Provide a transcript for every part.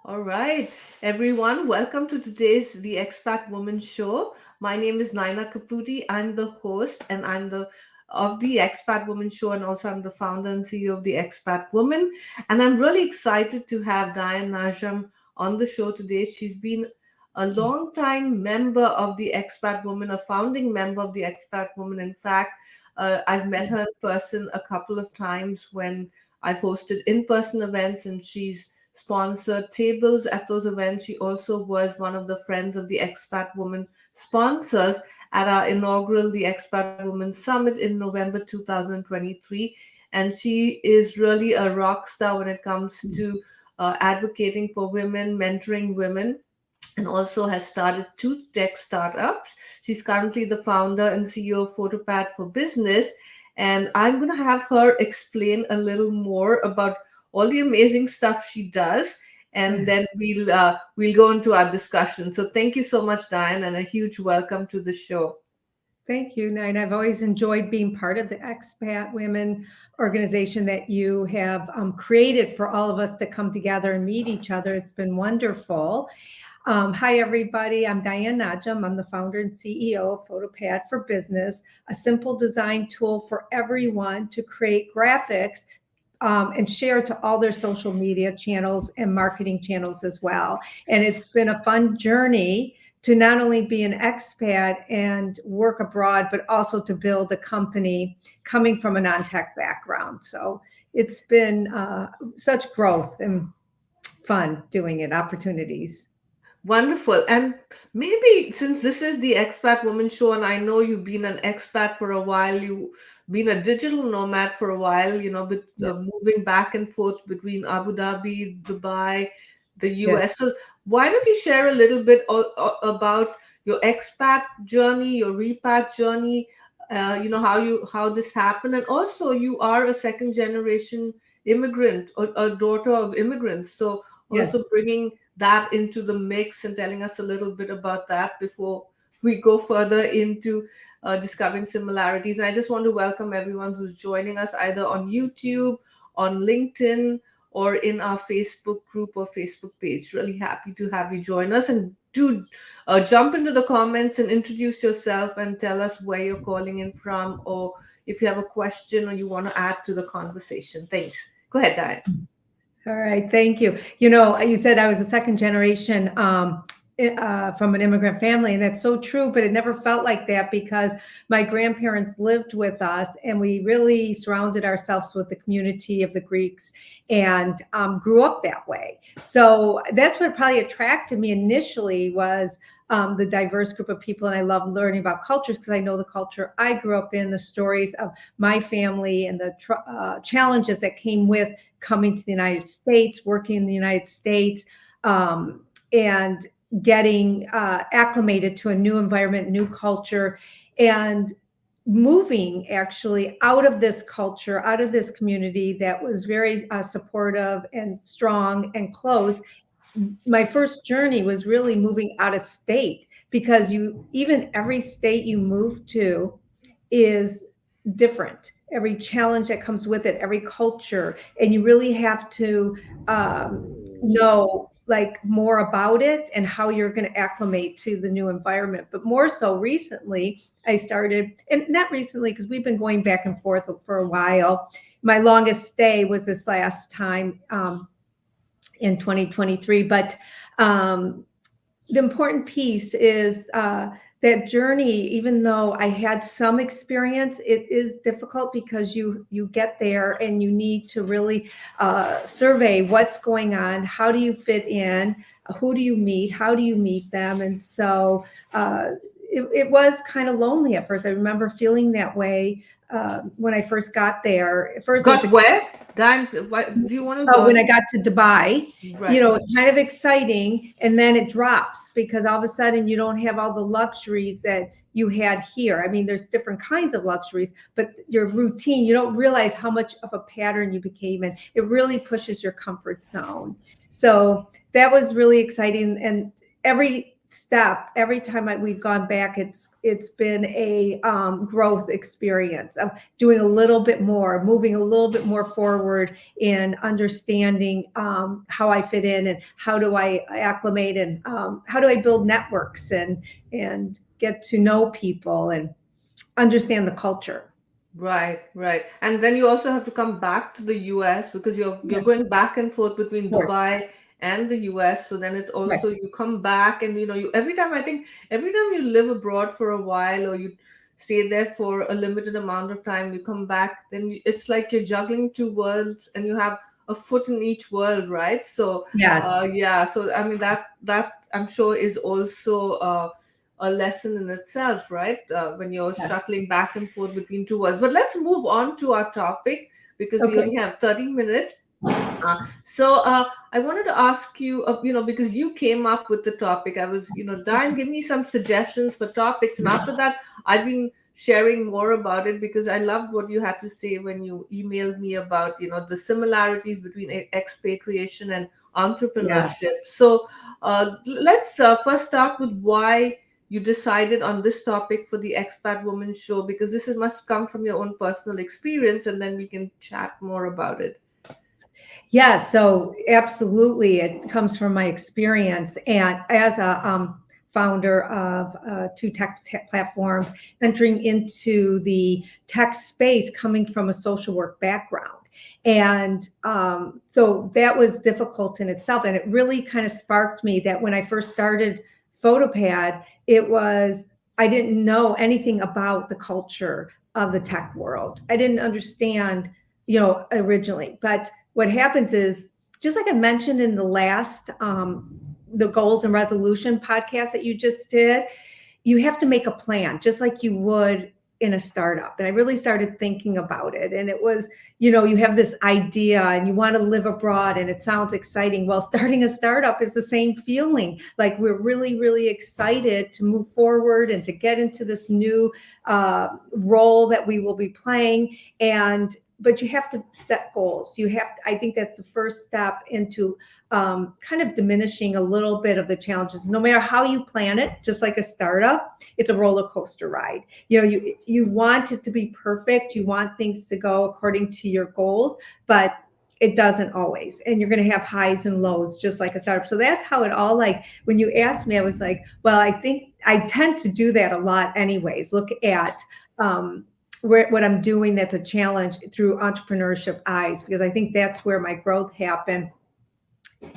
All right, everyone, welcome to today's the Expat Woman Show. My name is Nyna Caputi. I'm the host and I'm the of the Expat Woman Show, and also I'm the founder and CEO of the Expat Woman. And I'm really excited to have Diane Najm on the show today. She's been a long time member of the Expat Woman, a founding member of the Expat Woman. In fact, I've met her in person a couple of times when I've hosted in-person events, and she's sponsored tables at those events. She also was one of the Friends of the Expat Woman sponsors at our inaugural The Expat Woman Summit in November 2023. And she is really a rock star when it comes to advocating for women, mentoring women, and also has started two tech startups. She's currently the founder and CEO of PhotPAD for Business. And I'm going to have her explain a little more about all the amazing stuff she does. And then we'll go into our discussion. So thank you so much, Diane, and a huge welcome to the show. Thank you, Nyna. I've always enjoyed being part of the Expat Women organization that you have created for all of us to come together and meet each other. It's been wonderful. Hi, everybody. I'm Diane Najm. I'm the founder and CEO of PhotPAD for Business, a simple design tool for everyone to create graphics and share to all their social media channels and marketing channels as well. And it's been a fun journey to not only be an expat and work abroad, but also to build a company coming from a non-tech background. So it's been such growth and fun doing it, opportunities. Wonderful. And maybe since this is the Expat Woman Show, and I know you've been an expat for a while, you've been a digital nomad for a while, but Yes. moving back and forth between Abu Dhabi, Dubai, the Yes. US. So why don't you share a little bit about your expat journey, your repat journey, how this happened, and also you are a second generation immigrant or a daughter of immigrants. So Yes. also bringing that into the mix and telling us a little bit about that before we go further into discovering similarities. And I just want to welcome everyone who's joining us either on YouTube, on LinkedIn, or in our Facebook group or Facebook page. Really happy to have you join us. And do jump into the comments and introduce yourself and tell us where you're calling in from, or if you have a question or you want to add to the conversation. Thanks. Go ahead, Diane. All right, thank you. You said I was a second generation from an immigrant family, and that's so true, but it never felt like that because my grandparents lived with us and we really surrounded ourselves with the community of the Greeks and grew up that way. So that's what probably attracted me initially was the diverse group of people. And I love learning about cultures because I know the culture I grew up in, the stories of my family and the challenges that came with coming to the United States, working in the United States, and getting acclimated to a new environment, new culture, and moving actually out of this culture, out of this community that was very supportive and strong and close. My first journey was really moving out of state because even every state you move to is different, every challenge that comes with it, every culture, and you really have to know like more about it and how you're going to acclimate to the new environment. But more so recently I started, and not recently because we've been going back and forth for a while. My longest stay was this last time in 2023. But the important piece is that journey, even though I had some experience, it is difficult because you get there and you need to really survey what's going on. How do you fit in? Who do you meet? How do you meet them? And so it was kind of lonely at first. I remember feeling that way when I first got there. At first, Got where? Dan, do you want to when I got to Dubai, right. it's kind of exciting. And then it drops because all of a sudden you don't have all the luxuries that you had here. I mean, there's different kinds of luxuries, but your routine, you don't realize how much of a pattern you became in. It really pushes your comfort zone. So that was really exciting. And every step, every time we've gone back, it's been a growth experience of doing a little bit more, moving a little bit more forward in understanding how I fit in and how do I acclimate and how do I build networks and get to know people and understand the culture. Right, right. And then you also have to come back to the US because you're Yes, going back and forth between of course. Dubai and the US. So then it's Right. also you come back and you every time I think every time you live abroad for a while or you stay there for a limited amount of time, you come back, then it's like you're juggling two worlds and you have a foot in each world, right? So Yes. yeah, so I mean that I'm sure is also a lesson in itself, right? When you're Yes. shuttling back and forth between two worlds. But let's move on to our topic because we Okay. only have 30 minutes. So I wanted to ask you, because you came up with the topic, I was, Diane, give me some suggestions for topics. And after that, I've been sharing more about it because I loved what you had to say when you emailed me about, the similarities between expatriation and Yeah. entrepreneurship. So let's first start with why you decided on this topic for the Expat Woman Show, because this must come from your own personal experience, and then we can chat more about it. Yeah, so absolutely, it comes from my experience, and as a founder of two tech platforms, entering into the tech space, coming from a social work background, and so that was difficult in itself, and it really kind of sparked me that when I first started PhotPAD, it was I didn't know anything about the culture of the tech world. I didn't understand, originally, but what happens is, just like I mentioned in the last the goals and resolution podcast that you just did, you have to make a plan just like you would in a startup. And I really started thinking about it, and it was, you have this idea and you want to live abroad and it sounds exciting. Well, starting a startup is the same feeling. Like, we're really, really excited to move forward and to get into this new role that we will be playing. And but you have to set goals. I think that's the first step into kind of diminishing a little bit of the challenges. No matter how you plan it, just like a startup, it's a roller coaster ride. You want it to be perfect. You want things to go according to your goals, but it doesn't always. And you're going to have highs and lows, just like a startup. So that's how it all, like, when you asked me, I was like, well, I think I tend to do that a lot anyways. Look at, what I'm doing that's a challenge through entrepreneurship eyes, because I think that's where my growth happened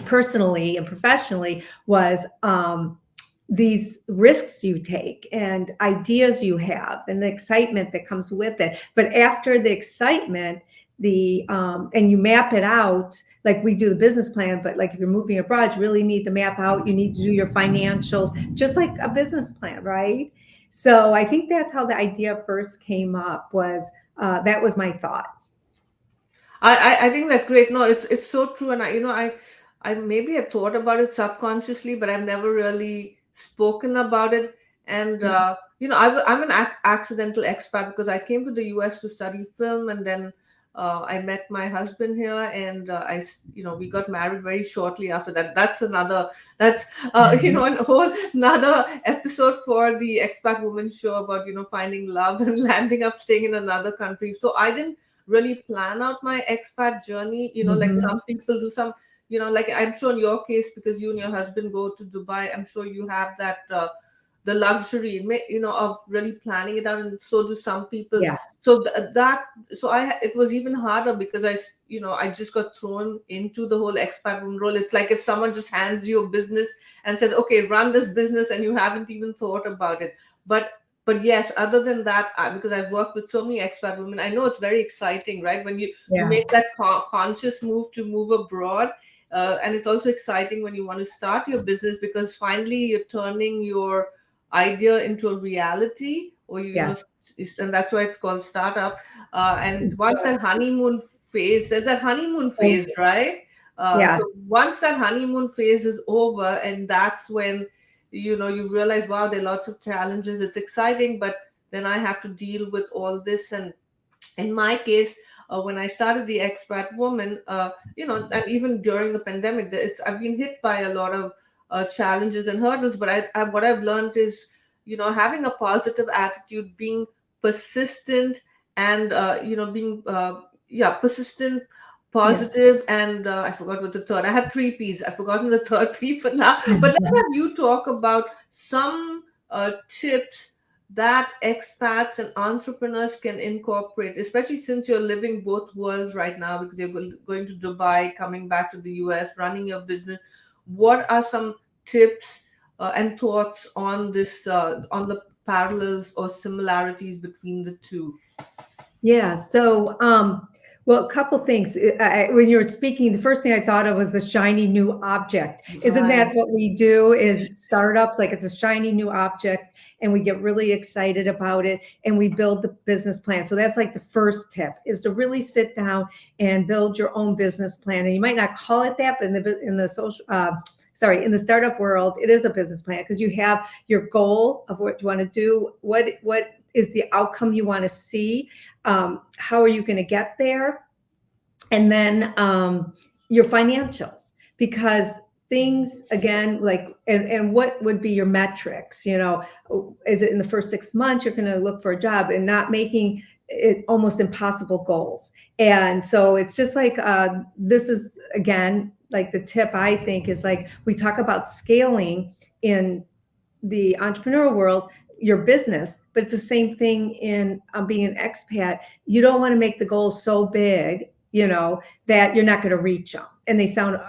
personally and professionally, was these risks you take and ideas you have and the excitement that comes with it. But after the excitement, and you map it out, like we do the business plan, but like if you're moving abroad, you really need to map out, you need to do your financials, just like a business plan, right? So I think that's how the idea first came up, was that was my thought. I think that's great. No, it's so true, and I maybe had thought about it subconsciously, but I've never really spoken about it. And Yes. I'm an accidental expat because I came to the US to study film, and then I met my husband here, and we got married very shortly after that. That's Mhm. a whole another episode for the Expat Woman Show about finding love and landing up staying in another country. So I didn't really plan out my expat journey, like Mhm. some people do. Some, like I'm sure in your case, because you and your husband go to Dubai, I'm sure you have that the luxury, of really planning it out, and so do some people. Yes. So it was even harder because I just got thrown into the whole expat woman role. It's like if someone just hands you a business and says, okay, run this business, and you haven't even thought about it. But yes, other than that, because I've worked with so many expat women, I know it's very exciting, right? When you Yeah. make that conscious move to move abroad, and it's also exciting when you want to start your business because finally you're turning your idea into a reality, or Yes. and that's why it's called startup. And once that honeymoon phase, there's that honeymoon phase, right? So Yes. once that honeymoon phase is over, and that's when you realize, wow, there are lots of challenges. It's exciting, but then I have to deal with all this. And in my case, when I started the Expat Woman, and even during the pandemic, I've been hit by a lot of challenges and hurdles. But what I've learned is, having a positive attitude, being persistent, and being persistent, Yes. positive, and I forgot what the third. I had three P's. I've forgotten the third P for now. But let's have you talk about some tips that expats and entrepreneurs can incorporate, especially since you're living both worlds right now, because you're going to Dubai, coming back to the US, running your business. What are some tips and thoughts on this, on the parallels or similarities between the two? Yeah. So, well, a couple things. When you were speaking, the first thing I thought of was the shiny new object. Isn't that Right. what we do? Is startups like it's a shiny new object, and we get really excited about it, and we build the business plan. So that's like the first tip is to really sit down and build your own business plan. And you might not call it that, but in the social. Sorry, in the startup world, it is a business plan because you have your goal of what you want to do, what is the outcome you want to see, how are you going to get there, and then your financials, because things again like and what would be your metrics, is it in the first 6 months you're going to look for a job and not making it almost impossible goals. And so it's just like this is again like the tip I think is like we talk about scaling in the entrepreneurial world, your business, but it's the same thing in being an expat. You don't want to make the goals so big, that you're not going to reach them, and they sound,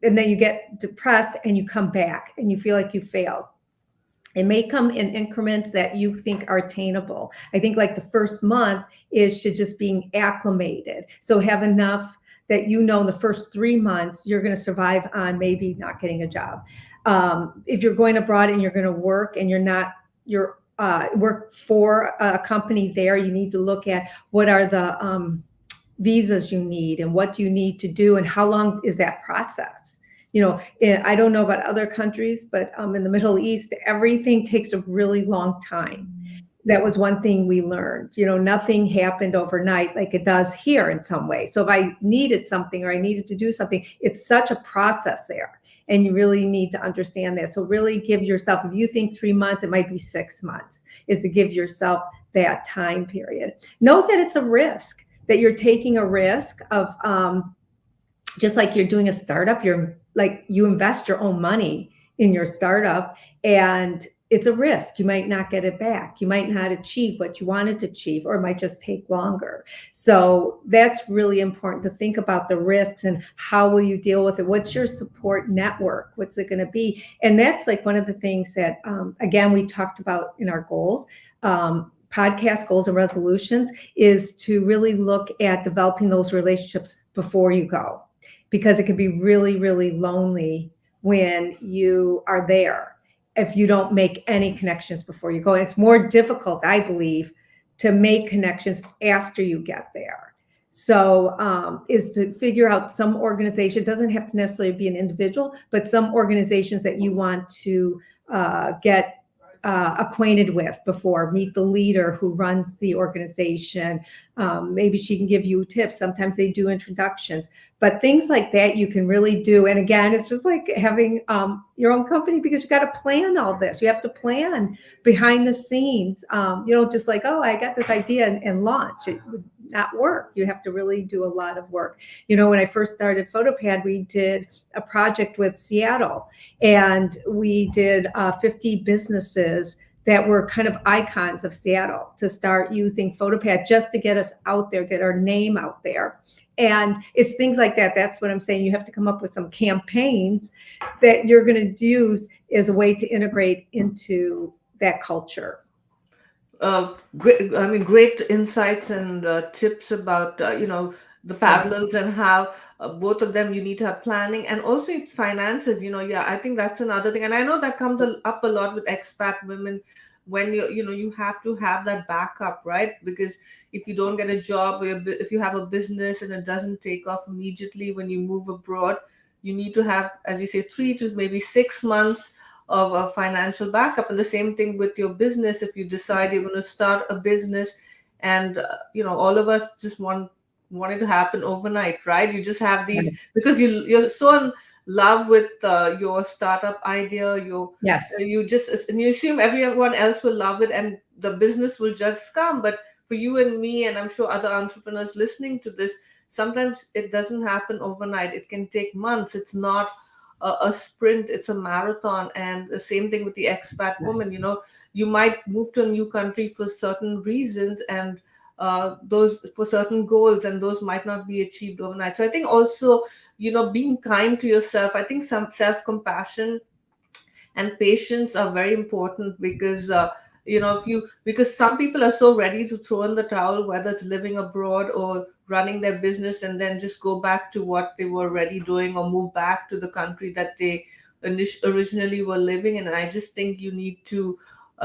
and then you get depressed and you come back and you feel like you failed. It may come in increments that you think are attainable. I think like the first month should just being acclimated. So have enough that in the first 3 months you're going to survive on maybe not getting a job. If you're going abroad and you're going to work and you're work for a company there, you need to look at what are the visas you need and what you need to do and how long is that process. I don't know about other countries, but in the Middle East, everything takes a really long time. That was one thing we learned. Nothing happened overnight like it does here in some way. So if I needed something or I needed to do something, it's such a process there. And you really need to understand that. So really give yourself, if you think 3 months, it might be 6 months, is to give yourself that time period. Know that it's a risk, that you're taking a risk of, just like you're doing a startup, you invest your own money in your startup, and it's a risk. You might not get it back. You might not achieve what you wanted to achieve, or it might just take longer. So that's really important to think about the risks and how will you deal with it? What's your support network? What's it going to be? And that's like one of the things that, again, we talked about in our goals, podcast goals and resolutions, is to really look at developing those relationships before you go, because it can be really, really lonely when you are there if you don't make any connections before you go. And it's more difficult, I believe, to make connections after you get there. So is to figure out some organization. It doesn't have to necessarily be an individual, but some organizations that you want to get acquainted with before, meet the leader who runs the organization. Maybe she can give you tips. Sometimes they do introductions, but things like that you can really do. And again, it's just like having your own company, because you got to plan all this. You have to plan behind the scenes. Just like, oh, I got this idea and launch. It would not work. You have to really do a lot of work. When I first started PhotPAD, we did a project with Seattle, and we did 50 businesses that were kind of icons of Seattle to start using PhotPAD just to get us out there, get our name out there. And it's things like that. That's what I'm saying. You have to come up with some campaigns that you're going to use as a way to integrate into that culture. Great insights and tips about the parallels, and how both of them, you need to have planning, and also it's finances. Yeah, I think that's another thing, and I know that comes up a lot with expat women, when you have to have that backup, right? Because if you don't get a job, or if you have a business and it doesn't take off immediately when you move abroad, you need to have, as you say, 3 to maybe 6 months of a financial backup. And the same thing with your business. If you decide you're going to start a business, and all of us just want it to happen overnight, right? You just have these, Yes. because you're so love with your startup idea, Yes. you just, and you assume everyone else will love it and the business will just come. But for you and me, and I'm sure other entrepreneurs listening to this, sometimes it doesn't happen overnight. It can take months. It's not a sprint, it's a marathon. And the same thing with the expat Yes. woman. You might move to a new country for certain reasons, and those for certain goals, and those might not be achieved overnight. So I think also, being kind to yourself, I think some self-compassion and patience are very important, because if you because some people are so ready to throw in the towel, whether it's living abroad or running their business, and then just go back to what they were already doing, or move back to the country that they originally were living in. And I just think you need to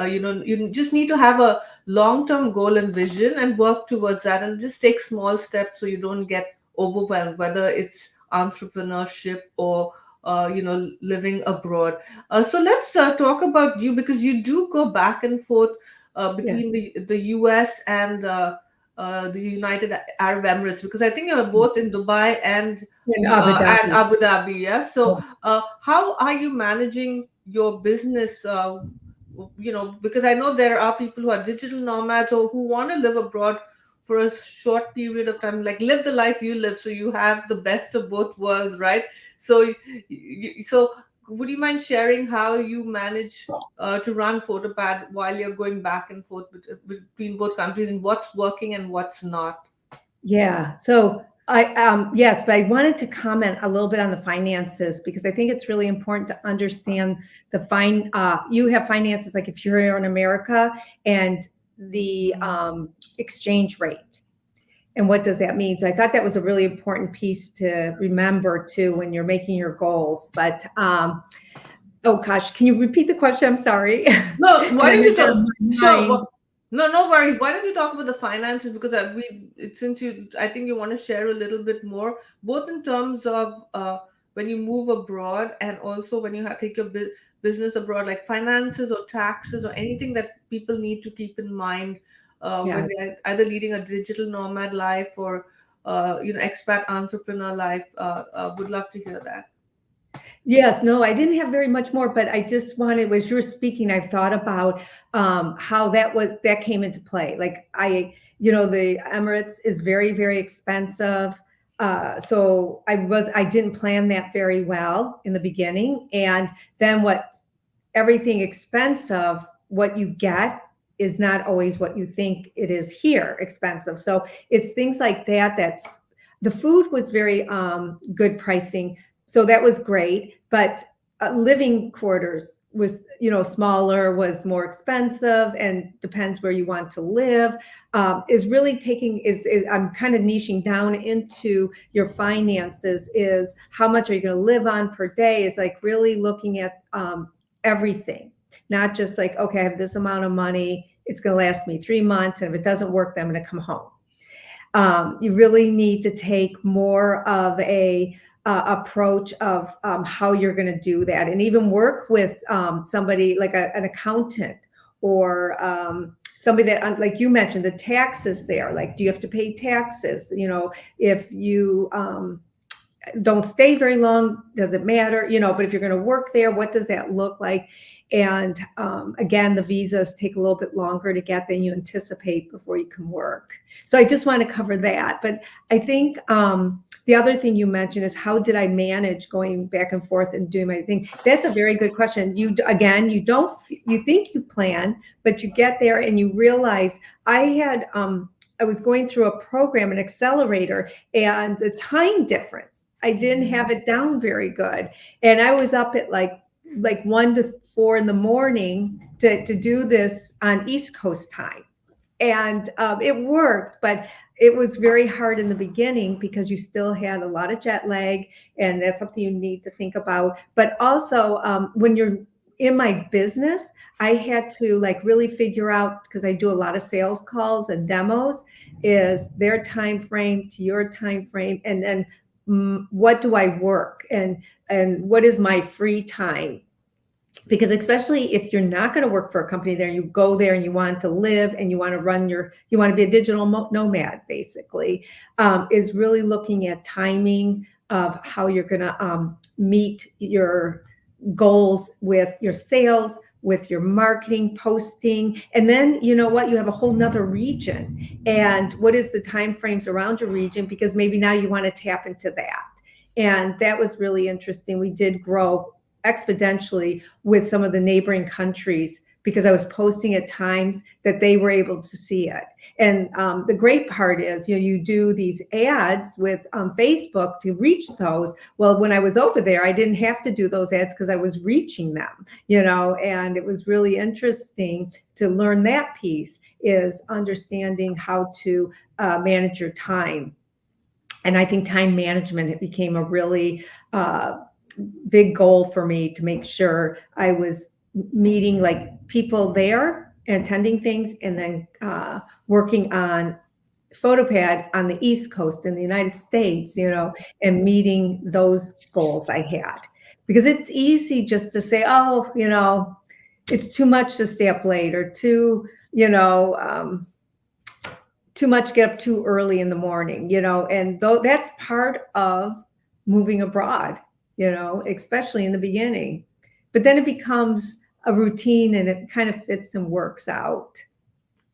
you just need to have a long-term goal and vision and work towards that, and just take small steps so you don't get overwhelmed, whether it's entrepreneurship or living abroad. So let's talk about you, because you do go back and forth Yeah. between the US and the United Arab Emirates, because I think you're both in Dubai and In Abu and Dhabi. Abu Dhabi. Yeah. Yeah. So how are you managing your business? Because I know there are people who are digital nomads or who want to live abroad for a short period of time, like live the life you live, so you have the best of both worlds, right? So, so would you mind sharing how you manage to run PhotPAD while you're going back and forth between both countries, and what's working and what's not? Yeah. So yes, but I wanted to comment a little bit on the finances because I think it's really important to understand you have finances, like if you're here in America, and the exchange rate. And what does that mean? So I thought that was a really important piece to remember too when you're making your goals. But oh gosh, can you repeat the question? I'm sorry. No, And why I don't you had that talk? in my Sure. mind. No, no worries. Why don't you talk about the finances? Because since I think you want to share a little bit more, both in terms of when you move abroad, and also when you take your business abroad, like finances or taxes or anything that people need to keep in mind when Yes. they're either leading a digital nomad life or expat entrepreneur life. Would love to hear that. Yes, no, I didn't have very much more, but I just wanted, as you're speaking, I've thought about how that came into play. Like the Emirates is very, very expensive. So I didn't plan that very well in the beginning. And then everything expensive, what you get is not always what you think it is here expensive. So it's things like that the food was very good pricing, so that was great. But living quarters was smaller, was more expensive, and depends where you want to live. Is really taking is I'm kind of niching down into your finances. Is how much are you going to live on per day? Is like really looking at everything, not just like, okay, I have this amount of money, it's going to last me 3 months, and if it doesn't work, then I'm going to come home. You really need to take more of a approach of how you're going to do that, and even work with somebody like an accountant, or somebody that, like you mentioned, the taxes there. Like, do you have to pay taxes? If you don't stay very long, does it matter? But if you're going to work there, what does that look like? And again, the visas take a little bit longer to get than you anticipate before you can work. So I just want to cover that. But I think the other thing you mentioned is, how did I manage going back and forth and doing my thing? That's a very good question. You think you plan, but you get there and you realize I was going through a program, an accelerator, and the time difference, I didn't have it down very good. And I was up at like 1 to 4 in the morning to do this on East Coast time. And it worked, but it was very hard in the beginning because you still had a lot of jet lag, and that's something you need to think about. But also, when you're in my business, I had to really figure out, because I do a lot of sales calls and demos, is their time frame to your time frame, and then what do I work, and what is my free time? Because especially if you're not going to work for a company there, you go there and you want to live and you want to be a digital nomad, basically, is really looking at timing, of how you're going to meet your goals with your sales, with your marketing, posting. And then you know what, you have a whole nother region, and what is the time frames around your region, because maybe now you want to tap into that. And that was really interesting. We did grow exponentially with some of the neighboring countries because I was posting at times that they were able to see it. And the great part is, you do these ads with Facebook to reach those. Well, when I was over there, I didn't have to do those ads because I was reaching them, and it was really interesting to learn that piece, is understanding how to manage your time. And I think time management, it became a really big goal for me, to make sure I was meeting like people there and attending things, and then working on PhotPAD on the East Coast in the United States, and meeting those goals I had. Because it's easy just to say, oh, it's too much to stay up late, or too much get up too early in the morning, and though that's part of moving abroad, especially in the beginning. But then it becomes a routine, and it kind of fits and works out.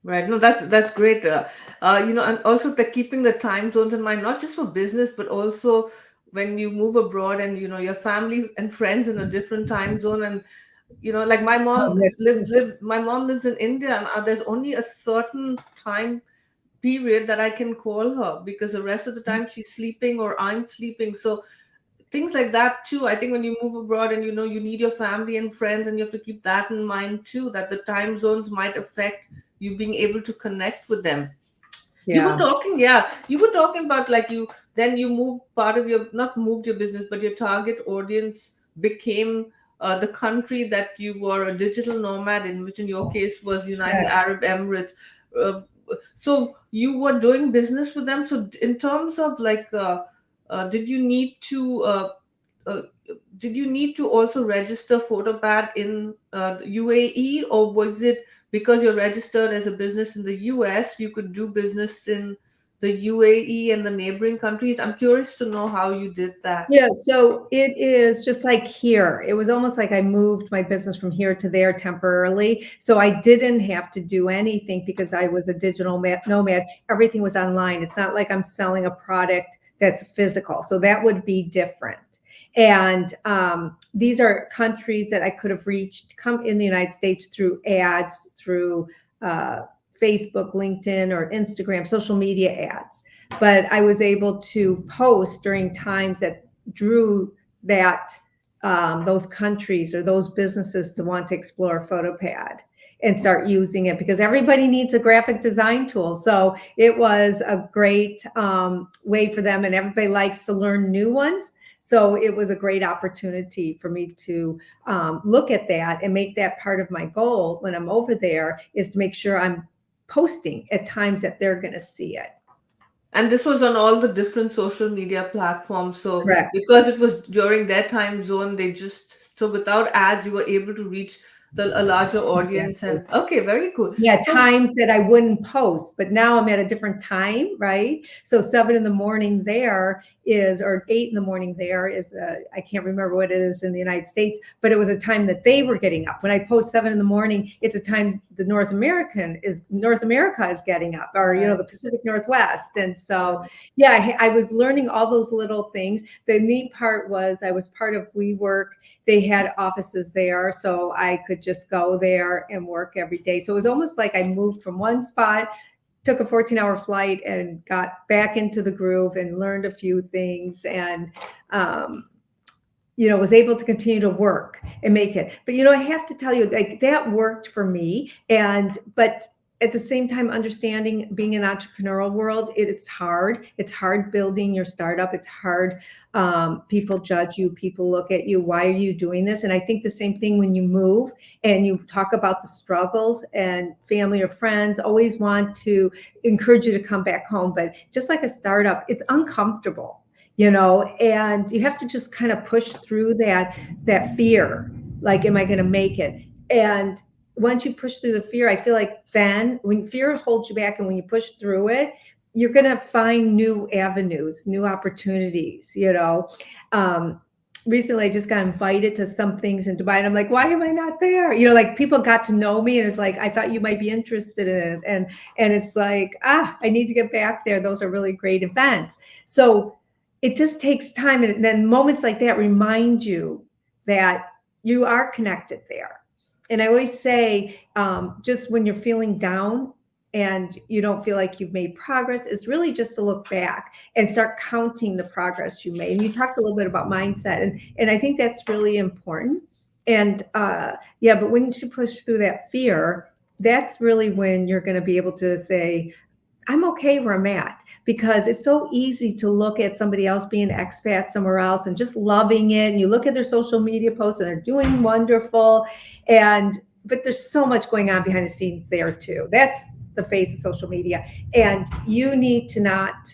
Right. No, that's great. And also keeping the time zones in mind, not just for business, but also when you move abroad, and your family and friends in a different time zone. And like my mom my mom lives in India, and there's only a certain time period that I can call her, because the rest of the time she's sleeping or I'm sleeping. So things like that too. I think when you move abroad, and you need your family and friends, and you have to keep that in mind too, that the time zones might affect you being able to connect with them. You were talking about, like, you moved part of your, not moved your business, but your target audience became the country that you were a digital nomad in, which in your case was United Arab Emirates. So you were doing business with them. So in terms of like, did you need to uh, also register PhotPAD in UAE, or was it because you're registered as a business in the US, you could do business in the UAE and the neighboring countries? I'm curious to know how you did that. Yeah, so it is just like here. It was almost like I moved my business from here to there temporarily. So I didn't have to do anything because I was a digital nomad. Everything was online. It's not like I'm selling a product that's physical. So that would be different. And these are countries that I could have reached, come in the United States through ads, through Facebook, LinkedIn, or Instagram, social media ads. But I was able to post during times that drew that those countries or those businesses to want to explore PhotPAD and start using it, because everybody needs a graphic design tool. So it was a great way for them, and everybody likes to learn new ones. So it was a great opportunity for me to look at that and make that part of my goal when I'm over there, is to make sure I'm posting at times that they're going to see it. And this was on all the different social media platforms. So Correct. because it was during their time zone, so without ads, you were able to reach a larger audience. Exactly. And okay, very cool. Yeah, So times that I wouldn't post, but now I'm at a different time, right? So 7 in the morning there is, or 8 in the morning there is, I can't remember what it is in the United States, but it was a time that they were getting up. When I post 7 in the morning, it's a time the North America is getting up, or, the Pacific Northwest. And so, yeah, I was learning all those little things. The neat part was I was part of WeWork. They had offices there, so I could just go there and work every day. So it was almost like I moved from one spot, took a 14-hour flight, and got back into the groove and learned a few things, and was able to continue to work and make it. But I have to tell you, like, that worked for me. But at the same time, understanding being in the entrepreneurial world, it's hard. It's hard building your startup. It's hard. People judge you. People look at you. Why are you doing this? And I think the same thing when you move and you talk about the struggles, and family or friends always want to encourage you to come back home. But just like a startup, it's uncomfortable, and you have to just kind of push through that fear. Like, am I going to make it? And once you push through the fear, I feel like then when fear holds you back and when you push through it, you're going to find new avenues, new opportunities, recently I just got invited to some things in Dubai and I'm like, why am I not there? Like people got to know me and it's like, I thought you might be interested in it. And it's like, I need to get back there. Those are really great events. So it just takes time. And then moments like that remind you that you are connected there. And I always say, just when you're feeling down and you don't feel like you've made progress, is really just to look back and start counting the progress you made. And you talked a little bit about mindset, and I think that's really important. And yeah, but when you push through that fear, that's really when you're going to be able to say, I'm okay where I'm at, because it's so easy to look at somebody else being an expat somewhere else and just loving it. And you look at their social media posts and they're doing wonderful. But there's so much going on behind the scenes there too. That's the face of social media. And you need to not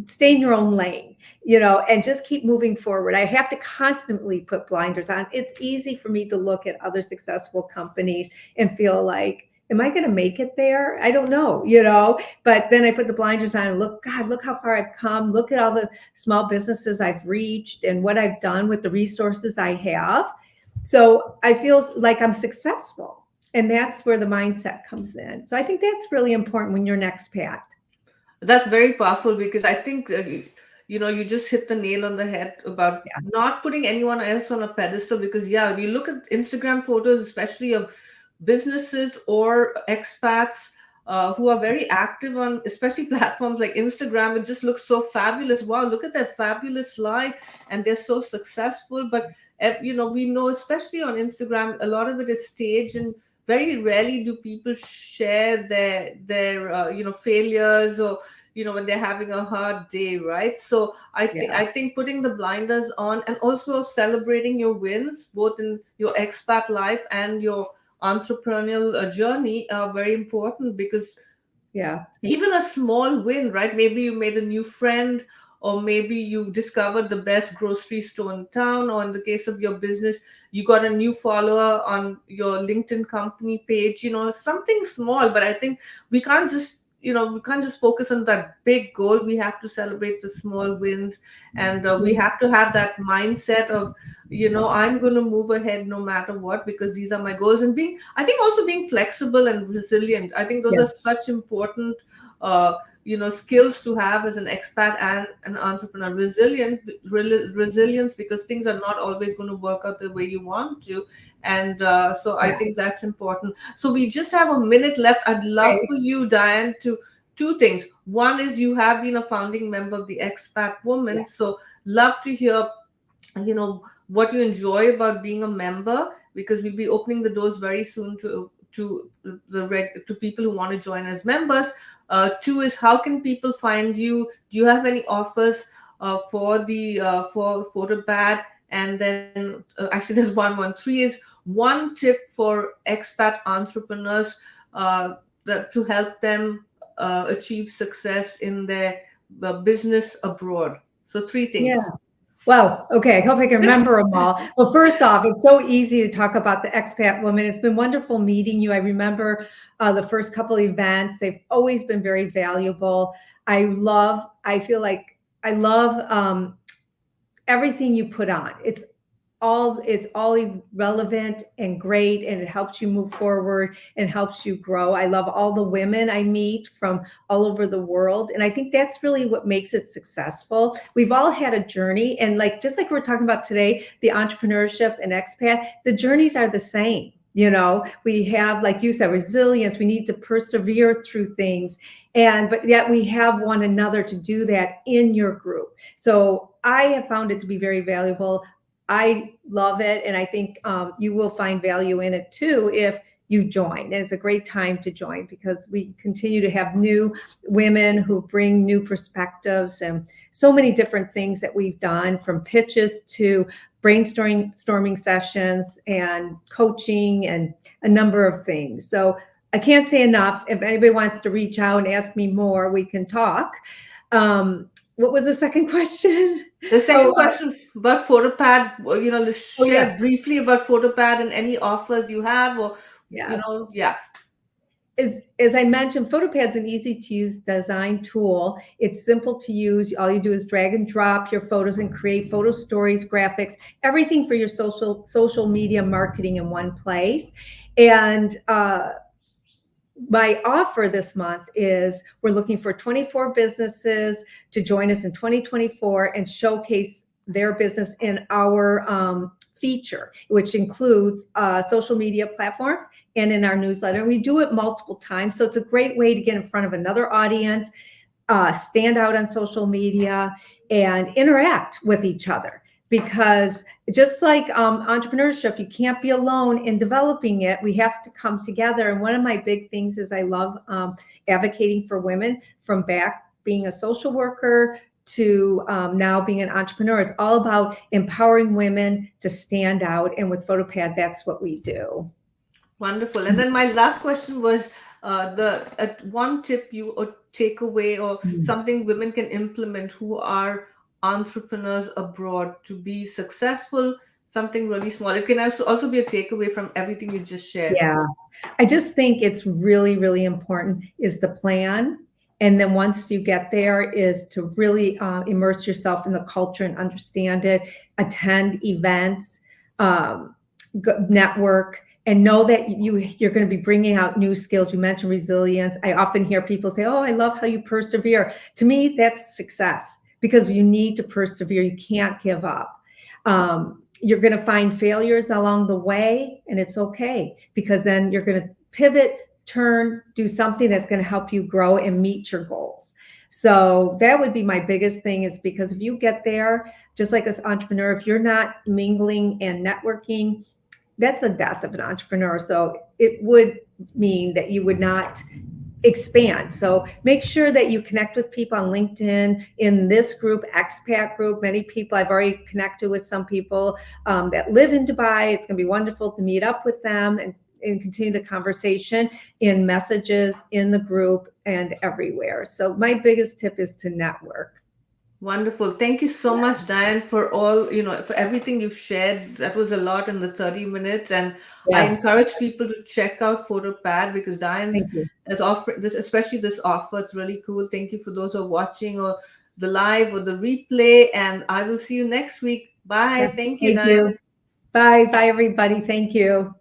stay in your own lane, and just keep moving forward. I have to constantly put blinders on. It's easy for me to look at other successful companies and feel like, am I going to make it there? I don't know, but then I put the blinders on and look, God, look how far I've come. Look at all the small businesses I've reached and what I've done with the resources I have. So I feel like I'm successful. And that's where the mindset comes in. So I think that's really important when you're an expat. That's very powerful because I think you just hit the nail on the head about Yeah. not putting anyone else on a pedestal. Because yeah, if you look at Instagram photos, especially of businesses or expats who are very active on especially platforms like Instagram, it just looks so fabulous. Wow, look at their fabulous life, and they're so successful. But we know, especially on Instagram, a lot of it is staged, and very rarely do people share their failures, or when they're having a hard day, right? So Yeah. I think putting the blinders on and also celebrating your wins, both in your expat life and your entrepreneurial journey, are very important. Because Yeah. even a small win, right? Maybe you made a new friend, or maybe you discovered the best grocery store in town, or in the case of your business, you got a new follower on your LinkedIn company page. Something small. But I think we can't just focus on that big goal. We have to celebrate the small wins, and we have to have that mindset of, I'm going to move ahead no matter what, because these are my goals. And I think also being flexible and resilient, I think those Yeah. are such important skills to have as an expat and an entrepreneur. Resilience, because things are not always going to work out the way you want to. And so I Yeah. think that's important. So we just have a minute left. I'd love Okay. for you, Diane, to two things. One is, you have been a founding member of the Expat Yeah. Woman, so love to hear what you enjoy about being a member, because we'll be opening the doors very soon to people who want to join as members. Two is, how can people find you? Do you have any offers for PhotPAD? And then actually, there's one. Three is, one tip for expat entrepreneurs to help them achieve success in their business abroad. So three Yeah. things. Wow. Okay. I hope I can remember them all. Well, first off, it's so easy to talk about the expat woman. It's been wonderful meeting you. I remember the first couple events. They've always been very valuable. I feel like I love everything you put on. It's all relevant and great, and it helps you move forward and helps you grow. I love all the women I meet from all over the world, and I think that's really what makes it successful. We've all had a journey, and just like we're talking about today, the entrepreneurship and expat, the journeys are the same. We have, like you said, resilience. We need to persevere through things, but yet we have one another to do that in your group. So I have found it to be very valuable. I love it, and I think you will find value in it too if you join. And it's a great time to join, because we continue to have new women who bring new perspectives, and so many different things that we've done, from pitches to brainstorming sessions and coaching and a number of things. So I can't say enough. If anybody wants to reach out and ask me more, we can talk. What was the second question? The second Oh, question about PhotPAD, let's oh yeah. share briefly about PhotPAD and any offers you have, or Yeah. yeah. as I mentioned, PhotopAD's an easy to use design tool. It's simple to use. All you do is drag and drop your photos and create photo stories, graphics, everything for your social media marketing in one place. And my offer this month is we're looking for 24 businesses to join us in 2024 and showcase their business in our feature, which includes social media platforms and in our newsletter. We do it multiple times, so it's a great way to get in front of another audience, stand out on social media, and interact with each other. Because just like entrepreneurship, you can't be alone in developing it. We have to come together. And one of my big things is I love advocating for women, from back being a social worker to now being an entrepreneur. It's all about empowering women to stand out. And with PhotopAD, that's what we do. Wonderful. And then my last question was the one tip you or takeaway or something women can implement who are entrepreneurs abroad to be successful, something really small. It can also be a takeaway from everything you just shared. Yeah, I just think it's really, really important is the plan. And then once you get there is to really immerse yourself in the culture and understand it, attend events, network, and know that you're going to be bringing out new skills. You mentioned resilience. I often hear people say, oh, I love how you persevere. To me, that's success, because you need to persevere. You can't give up. You're going to find failures along the way, and it's okay, because then you're going to pivot, turn, do something that's going to help you grow and meet your goals. So that would be my biggest thing, is because if you get there, just like as an entrepreneur, if you're not mingling and networking, that's the death of an entrepreneur. So it would mean that you would not expand. So make sure that you connect with people on LinkedIn, in this group, expat group. Many people, I've already connected with some people that live in Dubai. It's going to be wonderful to meet up with them and continue the conversation in messages, in the group, and everywhere. So my biggest tip is to network. Wonderful. Thank you so much, Diane, for all, for everything you've shared. That was a lot in the 30 minutes. And I Yes. encourage people to check out PhotopAD, because Diane's Thank you. has offered this, especially this offer. It's really cool. Thank you for those who are watching or the live or the replay. And I will see you next week. Bye. Yeah, Thank you, thank Diane. you. Bye. Bye, everybody. Thank you.